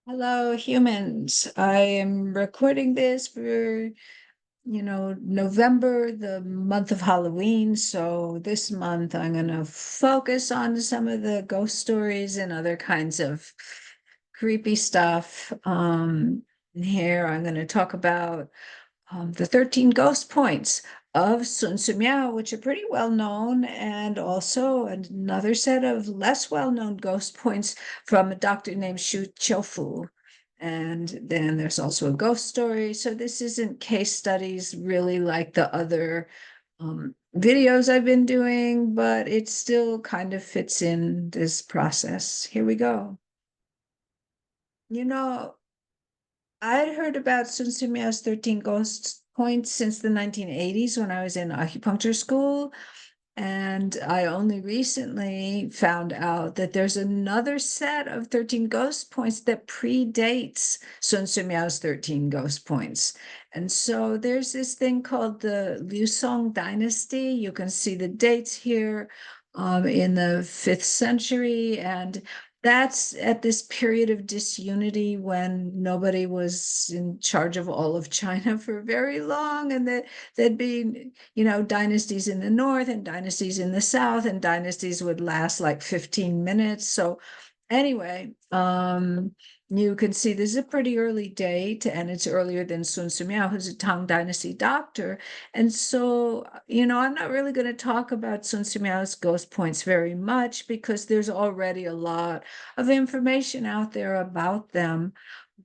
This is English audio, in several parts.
Hello, humans. I am recording this for, November, the month of Halloween. So this month I'm going to focus on some of the ghost stories and other kinds of creepy stuff. Here I'm going to talk about the 13 ghost points of Sun Simiao, which are pretty well known, and also another set of less well known ghost points from a doctor named Shu Qiufu. And then there's also a ghost story. So this isn't case studies really like the other videos I've been doing, but it still kind of fits in this process. Here we go. You know, I'd heard about Sun Simiao's 13 ghost points since the 1980s when I was in acupuncture school. And I only recently found out that there's another set of 13 ghost points that predates Sun Simiao's 13 ghost points. And so there's this thing called the Liu Song dynasty. You can see the dates here in the 5th century. And that's at this period of disunity when nobody was in charge of all of China for very long, and that there'd be, dynasties in the north and dynasties in the south, and dynasties would last like 15 minutes. So anyway, you can see this is a pretty early date, and it's earlier than Sun Simiao, who's a Tang Dynasty doctor. And so, I'm not really going to talk about Sun Simiao's ghost points very much because there's already a lot of information out there about them.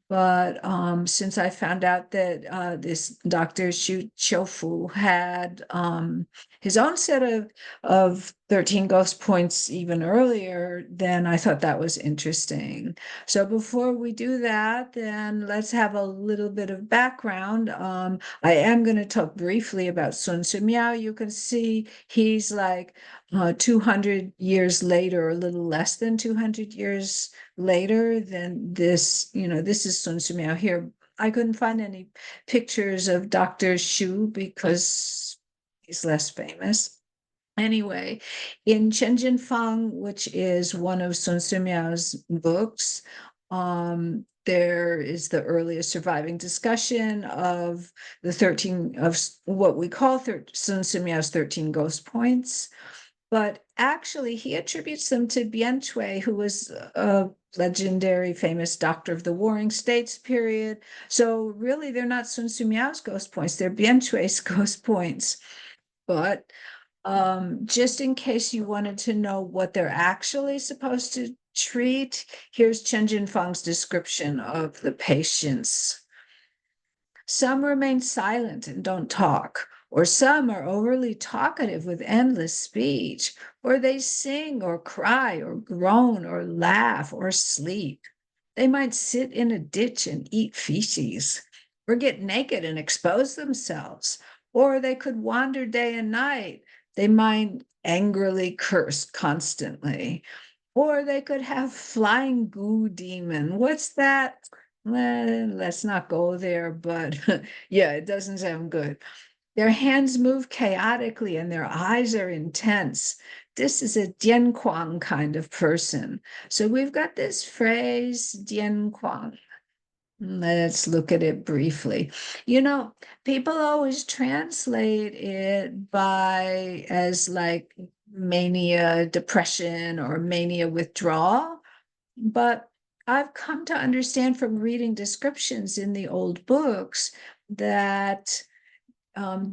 But since I found out that this Dr. Shu Qiufu had his own set of 13 ghost points even earlier, then I thought that was interesting. So before we do that, then let's have a little bit of background. I am going to talk briefly about Sun Simiao. You can see he's like 200 years later, a little less than 200 years later than this. This is Sun Simiao here. I couldn't find any pictures of Dr. Shu because he's less famous. Anyway, in Chen Fang, which is one of Sun Simiao's books, there is the earliest surviving discussion of the 13 of what we call Sun Simiao's 13 ghost points. But actually, he attributes them to Bian Cui, who was a legendary, famous doctor of the Warring States period. So really, they're not Sun Simiao's ghost points; they're Bian Cui's ghost points. But just in case you wanted to know what they're actually supposed to treat, here's Chen Jinfang's description of the patients. Some remain silent and don't talk, or some are overly talkative with endless speech, or they sing or cry or groan or laugh or sleep. They might sit in a ditch and eat feces, or get naked and expose themselves, or they could wander day and night. They might angrily curse constantly, or they could have flying goo demon. What's that? Let's not go there, but yeah, it doesn't sound good. Their hands move chaotically and their eyes are intense. This is a Dianquang kind of person. So we've got this phrase, Dianquang. Let's look at it briefly. People always translate it by as like mania depression or mania withdrawal, but I've come to understand from reading descriptions in the old books that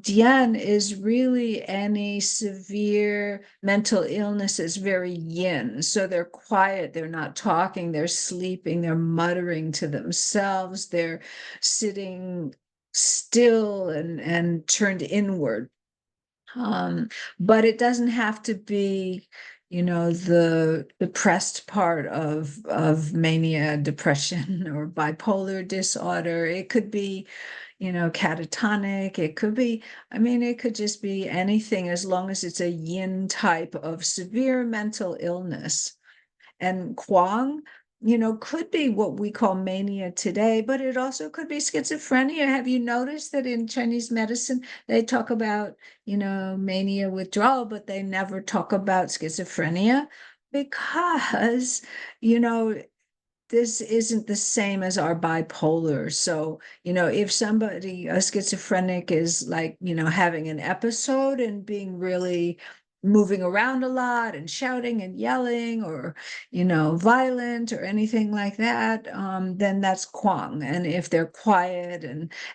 Dian is really any severe mental illness is very yin. So they're quiet, they're not talking, they're sleeping, they're muttering to themselves, they're sitting still and turned inward. But it doesn't have to be, the depressed part of mania, depression, or bipolar disorder. It could be, catatonic. It could be, it could just be anything as long as it's a yin type of severe mental illness. And Kwang, could be what we call mania today, but it also could be schizophrenia. Have you noticed that in Chinese medicine, they talk about, mania withdrawal, but they never talk about schizophrenia? Because, you know, this isn't the same as our bipolar. So, if somebody, a schizophrenic, is like, having an episode and being really moving around a lot and shouting and yelling, or, violent or anything like that, then that's Kwang. And if they're quiet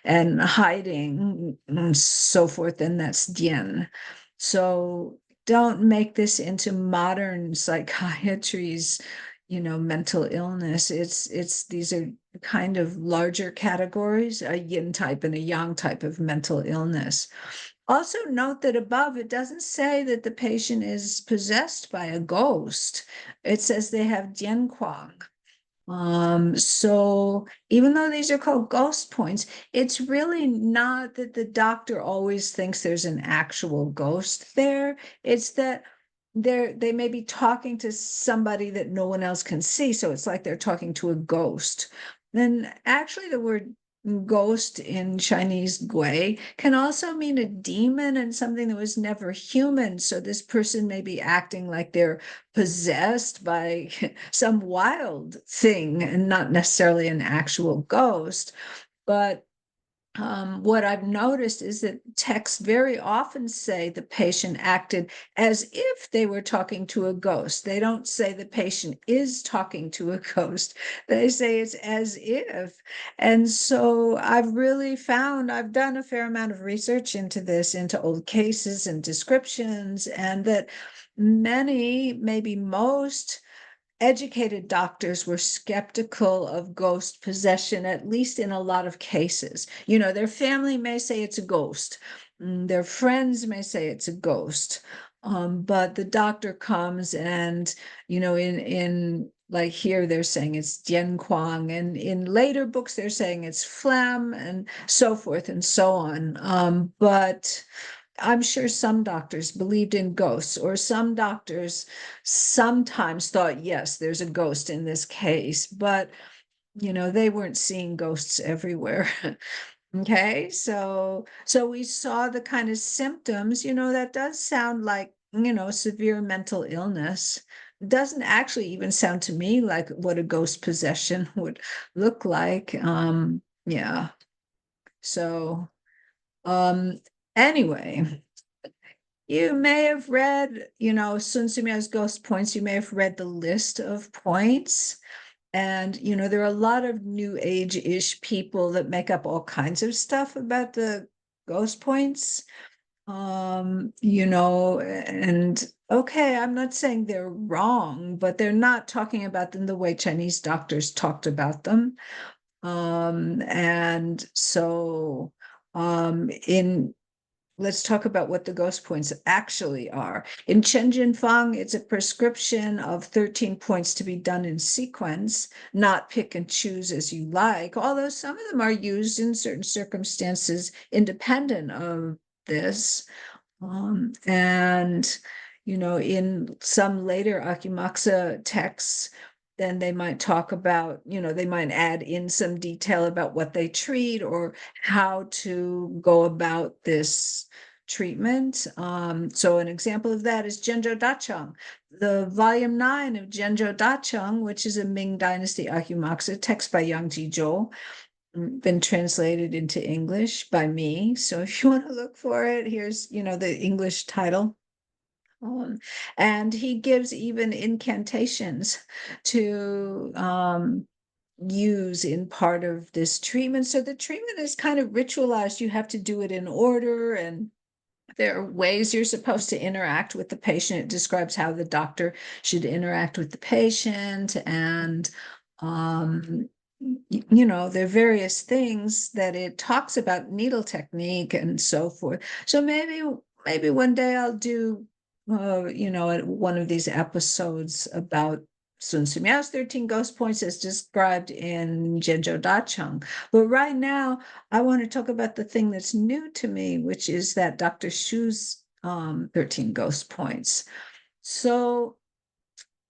and hiding and so forth, then that's Dien. So don't make this into modern psychiatry's mental illness. It's these are kind of larger categories, a yin type and a yang type of mental illness. Also note that above, it doesn't say that the patient is possessed by a ghost. It says they have jianquang. So even though these are called ghost points, it's really not that the doctor always thinks there's an actual ghost there. It's that they may be talking to somebody that no one else can see. So it's like they're talking to a ghost. Then actually the word ghost in Chinese gui can also mean a demon and something that was never human. So this person may be acting like they're possessed by some wild thing and not necessarily an actual ghost. But what I've noticed is that texts very often say the patient acted as if they were talking to a ghost. They don't say the patient is talking to a ghost. They say it's as if. And so I've really found, I've done a fair amount of research into this, into old cases and descriptions, and that many, maybe most, educated doctors were skeptical of ghost possession, at least in a lot of cases. Their family may say it's a ghost, their friends may say it's a ghost, but the doctor comes and, in like here, they're saying it's Jian Quang, and in later books, they're saying it's phlegm, and so forth and so on. But I'm sure some doctors believed in ghosts, or some doctors sometimes thought, yes, there's a ghost in this case, but they weren't seeing ghosts everywhere. Okay, so we saw the kind of symptoms, that does sound like, severe mental illness. It doesn't actually even sound to me like what a ghost possession would look like. Yeah. So um anyway, you may have read, Sun Simiao's Ghost Points. You may have read the list of points. And, there are a lot of new age-ish people that make up all kinds of stuff about the ghost points. And okay, I'm not saying they're wrong, but they're not talking about them the way Chinese doctors talked about them. And so in let's talk about what the ghost points actually are. In Chen Fang, it's a prescription of 13 points to be done in sequence, not pick and choose as you like, although some of them are used in certain circumstances independent of this. And, in some later Akimaksa texts, then they might talk about, they might add in some detail about what they treat or how to go about this treatment. So an example of that is Zhenzhou Dacheng. The volume 9 of Zhenzhou Dacheng, which is a Ming Dynasty Akimaksa text by Yang Jizhou, been translated into English by me. So if you want to look for it, here's, the English title. And he gives even incantations to use in part of this treatment. So the treatment is kind of ritualized. You have to do it in order, and there are ways you're supposed to interact with the patient. It describes how the doctor should interact with the patient, and there are various things that it talks about, needle technique and so forth. So maybe one day I'll do one of these episodes about Sun Simiao's 13 ghost points as described in Zhenzhou Dacheng. But right now, I want to talk about the thing that's new to me, which is that Dr. Shu's 13 ghost points. So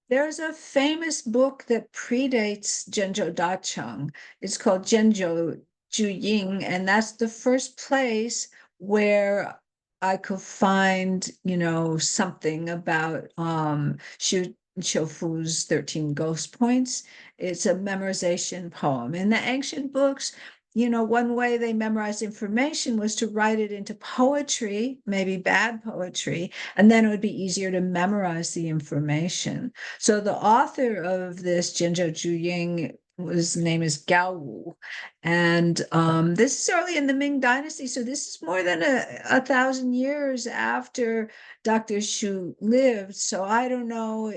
there's a famous book that predates Zhenzhou Dacheng. It's called Zhenzhou Juying, and that's the first place where I could find, something about Shu Qiufu's 13 Ghost Points. It's a memorization poem. In the ancient books, one way they memorized information was to write it into poetry, maybe bad poetry, and then it would be easier to memorize the information. So the author of this, Jianzhou Zhuying, his name is Gao Wu. And this is early in the Ming Dynasty. So this is more than a thousand years after Dr. Shu lived. So I don't know,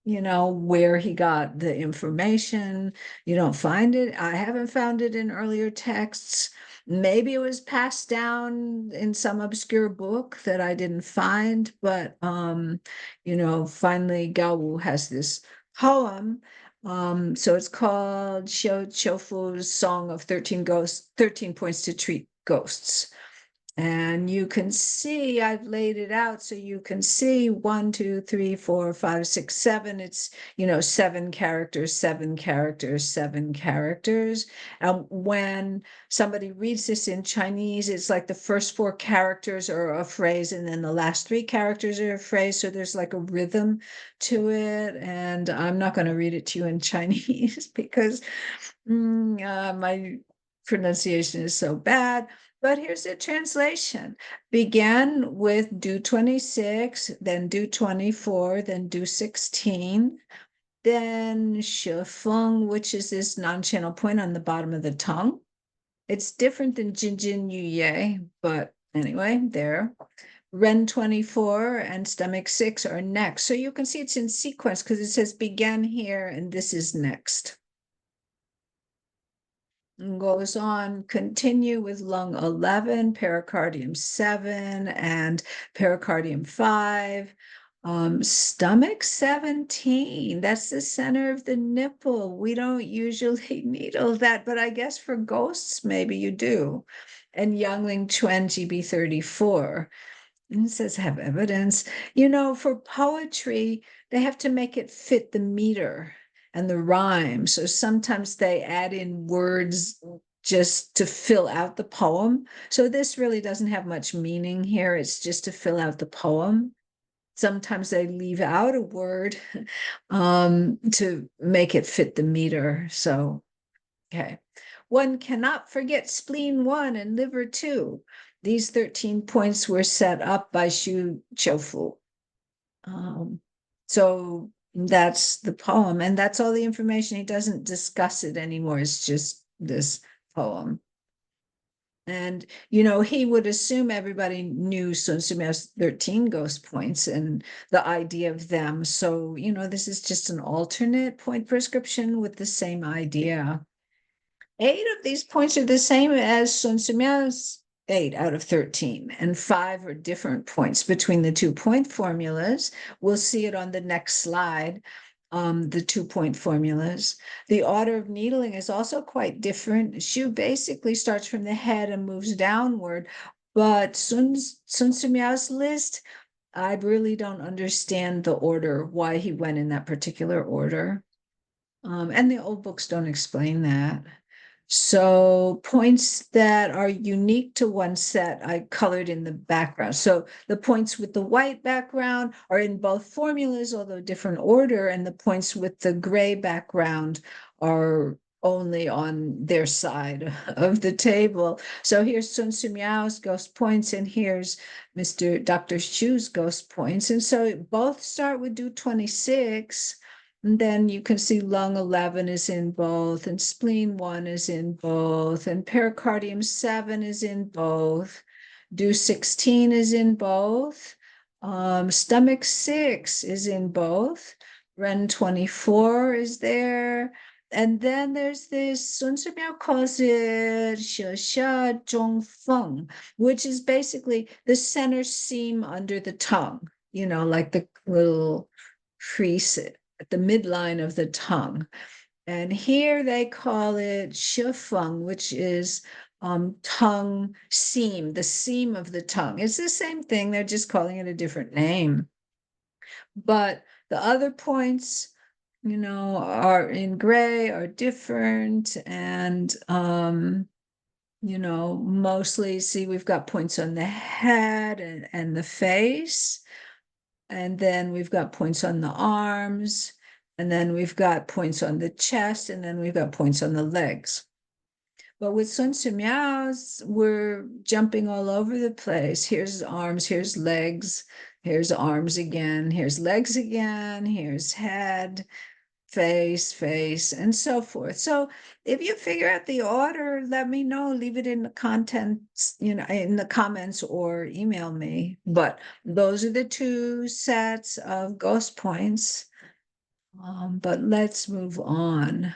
where he got the information. You don't find it. I haven't found it in earlier texts. Maybe it was passed down in some obscure book that I didn't find, but finally Gao Wu has this poem. So it's called Qiufu's Song of 13 Ghosts, 13 Points to Treat Ghosts. And you can see, I've laid it out so you can see 1, 2, 3, 4, 5, 6, 7. It's, 7 characters, 7 characters, 7 characters. And when somebody reads this in Chinese, it's like the first 4 characters are a phrase and then the last 3 characters are a phrase. So there's like a rhythm to it. And I'm not going to read it to you in Chinese because my pronunciation is so bad. But here's the translation. Began with do 26, then do 24, then do 16, then shi feng, which is this non-channel point on the bottom of the tongue. It's different than jin jin yu ye, but anyway, there. Ren 24 and stomach 6 are next. So you can see it's in sequence because it says began here and this is next. Goes on, continue with lung 11, pericardium 7, and pericardium 5. Stomach 17, that's the center of the nipple. We don't usually needle that, but I guess for ghosts, maybe you do. And Youngling Chuan GB 34. And it says have evidence. For poetry, they have to make it fit the meter and the rhyme. So sometimes they add in words just to fill out the poem. So this really doesn't have much meaning here. It's just to fill out the poem. Sometimes they leave out a word to make it fit the meter. So, okay. One cannot forget spleen 1 and liver 2. These 13 points were set up by Shu Qiufu. So that's the poem, and that's all the information. He doesn't discuss it anymore. It's just this poem. And, he would assume everybody knew Sun Simiao's 13 ghost points and the idea of them. So, this is just an alternate point prescription with the same idea. 8 of these points are the same as Sun Simiao's 8 out of 13, and 5 are different points between the 2-point formulas. We'll see it on the next slide, the 2-point formulas. The order of needling is also quite different. Shu basically starts from the head and moves downward, but Sun Simiao's list, I really don't understand the order, why he went in that particular order. And the old books don't explain that. So points that are unique to one set, I colored in the background. So the points with the white background are in both formulas, although different order, and the points with the gray background are only on their side of the table. So here's Sun Simiao's ghost points, and here's Dr. Shu's ghost points. And so both start with do 26. And then you can see lung 11 is in both, and spleen 1 is in both, and pericardium 7 is in both. Do 16 is in both. Stomach 6 is in both. Ren 24 is there. And then there's this, Sun Simiao calls it She Zhong Feng, which is basically the center seam under the tongue, like the little crease at the midline of the tongue. And here they call it shifeng, which is tongue seam, the seam of the tongue. It's the same thing, they're just calling it a different name. But the other points, are in gray, are different, and mostly see we've got points on the head and the face. And then we've got points on the arms, and then we've got points on the chest, and then we've got points on the legs. But with Sun Simiao's, we're jumping all over the place. Here's arms, here's legs, here's arms again, here's legs again, here's head, face, and so forth. So if you figure out the order, let me know, leave it in the contents, in the comments or email me. But those are the two sets of ghost points. But let's move on.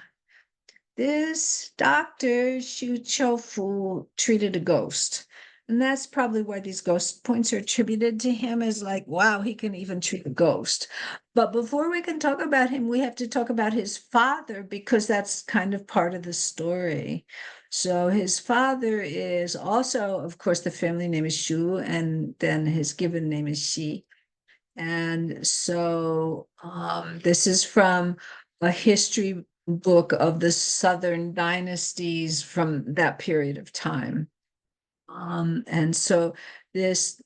This doctor, Shu Qiufu, treated a ghost. And that's probably why these ghost points are attributed to him, is like, wow, he can even treat a ghost. But before we can talk about him, we have to talk about his father, because that's kind of part of the story. So his father is also, of course, the family name is Shu, and then his given name is Xi. And so this is from a history book of the Southern dynasties from that period of time. And so this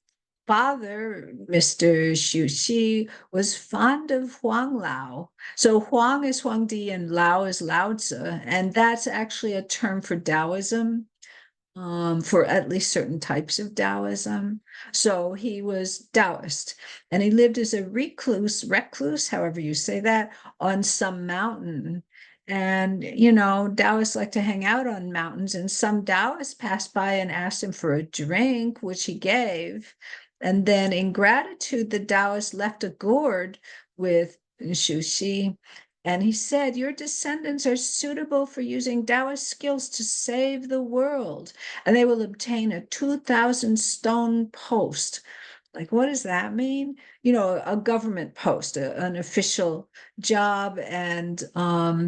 father, Mr. Xu was fond of Huang Lao. So Huang is Huangdi and Lao is Lao Tzu, and that's actually a term for Taoism, for at least certain types of Taoism. So he was Taoist, and he lived as a recluse, however you say that, on some mountain. And, Taoists like to hang out on mountains, and some Taoists passed by and asked him for a drink, which he gave. And then in gratitude, the Taoist left a gourd with Shuxi, and he said, your descendants are suitable for using Taoist skills to save the world, and they will obtain a 2,000 stone post. Like, what does that mean? A government post, an official job, and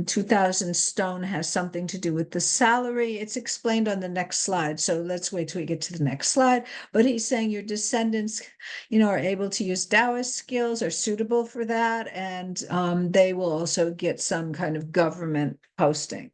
2,000 stone has something to do with the salary. It's explained on the next slide. So let's wait till we get to the next slide. But he's saying your descendants, are able to use Taoist skills, are suitable for that, and they will also get some kind of government posting.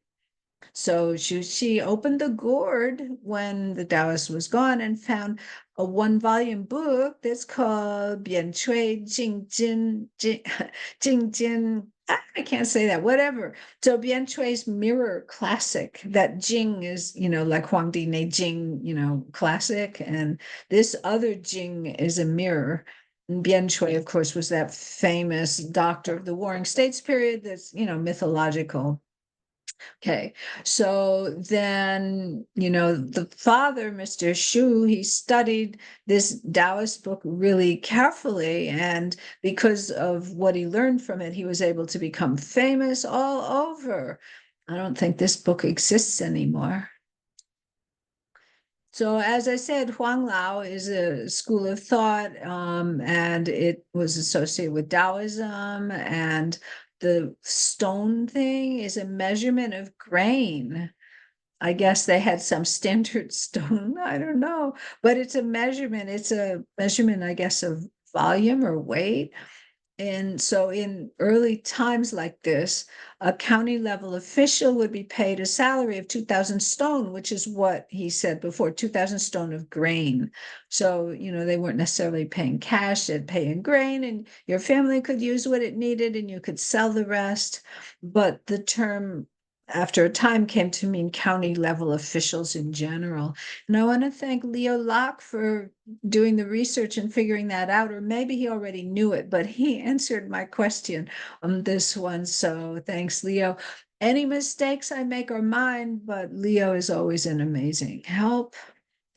So she opened the gourd when the Taoist was gone and found a one-volume book that's called Bian Cui Jing Jin Jing Jin. I can't say that, whatever. So Bian Cui's mirror classic, that Jing is, like Huangdi Ne Jing, classic. And this other Jing is a mirror. And Bian Cui, of course, was that famous doctor of the Warring States period that's, mythological. Okay, so then, the father, Mr. Shu, he studied this Taoist book really carefully. And because of what he learned from it, he was able to become famous all over. I don't think this book exists anymore. So, as I said, Huang Lao is a school of thought, and it was associated with Taoism. And the stone thing is a measurement of grain. I guess they had some standard stone. I don't know, but it's a measurement. It's a measurement, I guess, of volume or weight. And so in early times like this, a county level official would be paid a salary of 2,000 stone, which is what he said before, 2,000 stone of grain. So, they weren't necessarily paying cash, they'd pay in grain, and your family could use what it needed and you could sell the rest. But the term after a time came to mean county level officials in general. And I want to thank Leo Locke for doing the research and figuring that out, or maybe he already knew it, but he answered my question on this one. So thanks, Leo. Any mistakes I make are mine, but Leo is always an amazing help.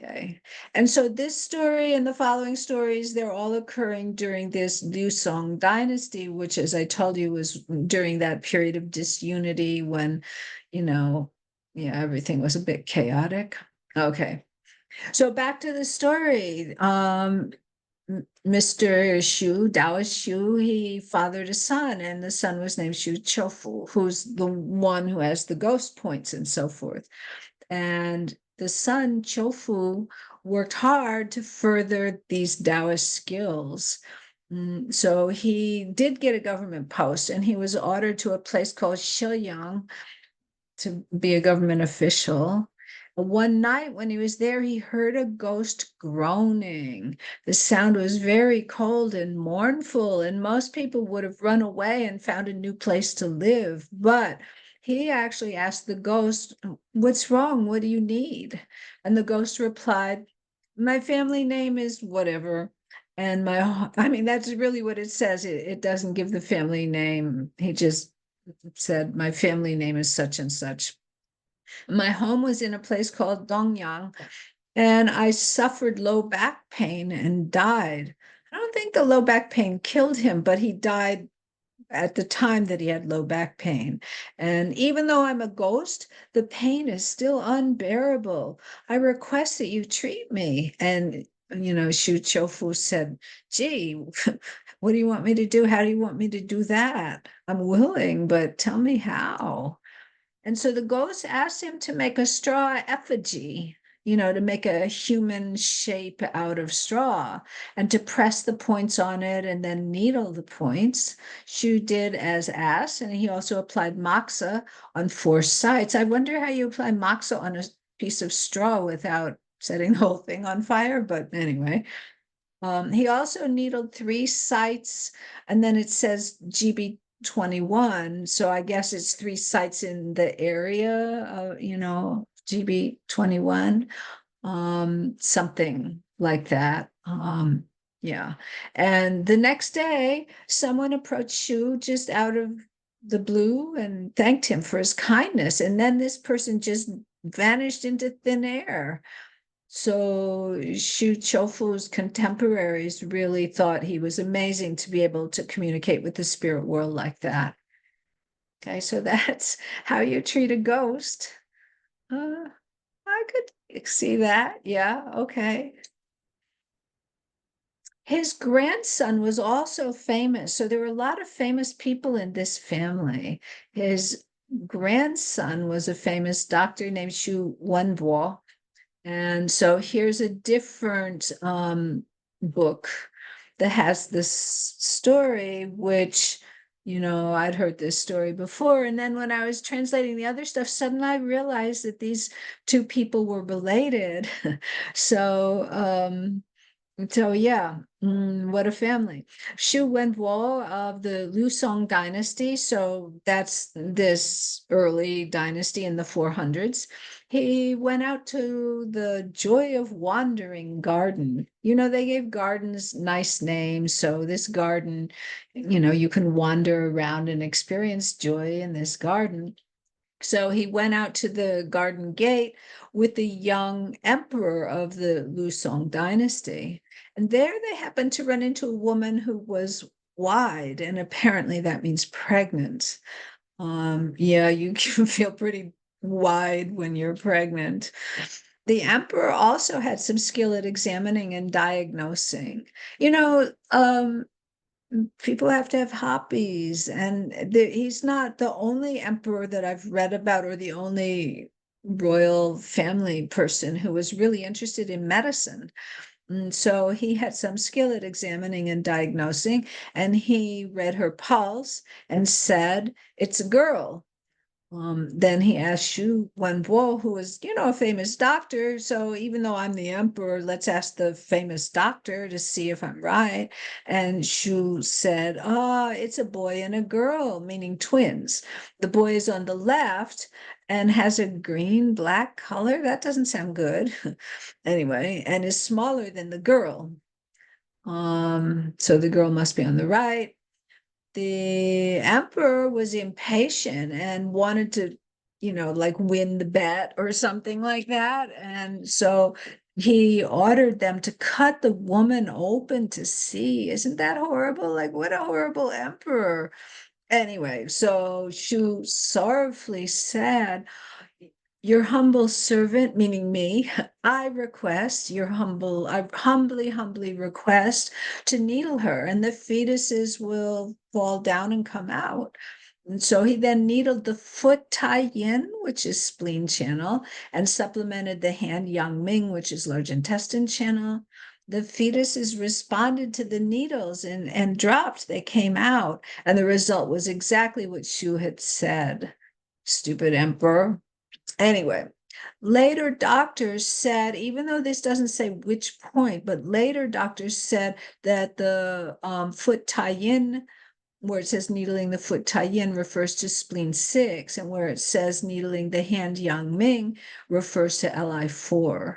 Okay. And so this story and the following stories, they're all occurring during this Liu Song dynasty, which, as I told you, was during that period of disunity when, everything was a bit chaotic. Okay. So back to the story. Mr. Shu, Taoist Shu, he fathered a son, and the son was named Shu Qiufu, who's the one who has the ghost points and so forth. And the son, Qiufu, worked hard to further these Taoist skills. So he did get a government post, and he was ordered to a place called Xieyang to be a government official. One night when he was there, he heard a ghost groaning. The sound was very cold and mournful, and most people would have run away and found a new place to live. But he actually asked the ghost, "What's wrong? What do you need?" And the ghost replied, "My family name is whatever." And I mean, that's really what it says. It doesn't give the family name. He just said, "My family name is such and such. My home was in a place called Dongyang, and I suffered low back pain and died." I don't think the low back pain killed him, but he died at the time that he had low back pain. And even though I'm a ghost, the pain is still unbearable. I request that you treat me. And, Shu Qiufu said, "Gee, what do you want me to do? How do you want me to do that? I'm willing, but tell me how." And so the ghost asked him to make a straw effigy, to make a human shape out of straw and to press the points on it and then needle the points. Shu did as asked, and he also applied moxa on 4 sides. I wonder how you apply moxa on a piece of straw without setting the whole thing on fire, but anyway. He also needled 3 sites, and then it says GB 21. So I guess it's 3 sites in the area, GB 21, something like that. Yeah. And the next day, someone approached Shu just out of the blue and thanked him for his kindness. And then this person just vanished into thin air. So Shu Qiufu's contemporaries really thought he was amazing to be able to communicate with the spirit world like that. Okay, so that's how you treat a ghost. I could see that. Yeah, okay. His grandson was also famous. So there were a lot of famous people in this family. His grandson was a famous doctor named Shu Wubo. And so here's a different book that has this story, which, I'd heard this story before. And then when I was translating the other stuff, suddenly I realized that these two people were related. So yeah, what a family. Shu Wenbo of the Lusong dynasty. So that's this early dynasty in the 400s. He went out to the Joy of Wandering garden. They gave gardens nice names. So this garden, you can wander around and experience joy in this garden. So he went out to the garden gate with the young emperor of the Lusong dynasty. And there they happened to run into a woman who was wide, and apparently that means pregnant. Yeah, you can feel pretty wide when you're pregnant. The emperor also had some skill at examining and diagnosing. People have to have hobbies, and he's not the only emperor that I've read about or the only royal family person who was really interested in medicine. And so he had some skill at examining and diagnosing, and he read her pulse and said, "It's a girl." Then he asked Shu Wenbo, who was, a famous doctor. So even though I'm the emperor, let's ask the famous doctor to see if I'm right. And Shu said, it's a boy and a girl, meaning twins. The boy is on the left and has a green-black color. That doesn't sound good. Anyway, and is smaller than the girl. So the girl must be on the right. The emperor was impatient and wanted to, like win the bet or something like that. And so he ordered them to cut the woman open to see. Isn't that horrible? Like, what a horrible emperor. Anyway, so Shu sorrowfully said, "Your humble servant," meaning me, I humbly request to needle her, and the fetuses will fall down and come out." And so he then needled the foot Tai Yin, which is spleen channel, and supplemented the hand Yang Ming, which is large intestine channel. The fetuses responded to the needles and dropped. They came out, and the result was exactly what Shu had said. Stupid emperor. Anyway, Later doctors said, even though this doesn't say which point, but later doctors said that the foot tie-in, where it says needling the foot tie-in, refers to spleen 6, and where it says needling the hand yang ming refers to Li4.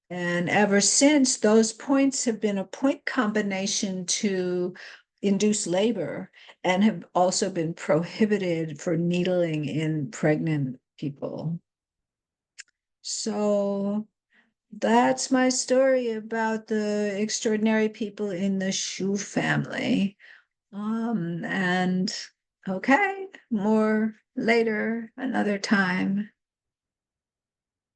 And ever since, those points have been a point combination to induce labor and have also been prohibited for needling in pregnant people. So that's my story about the extraordinary people in the Shu family. And okay, more later, another time.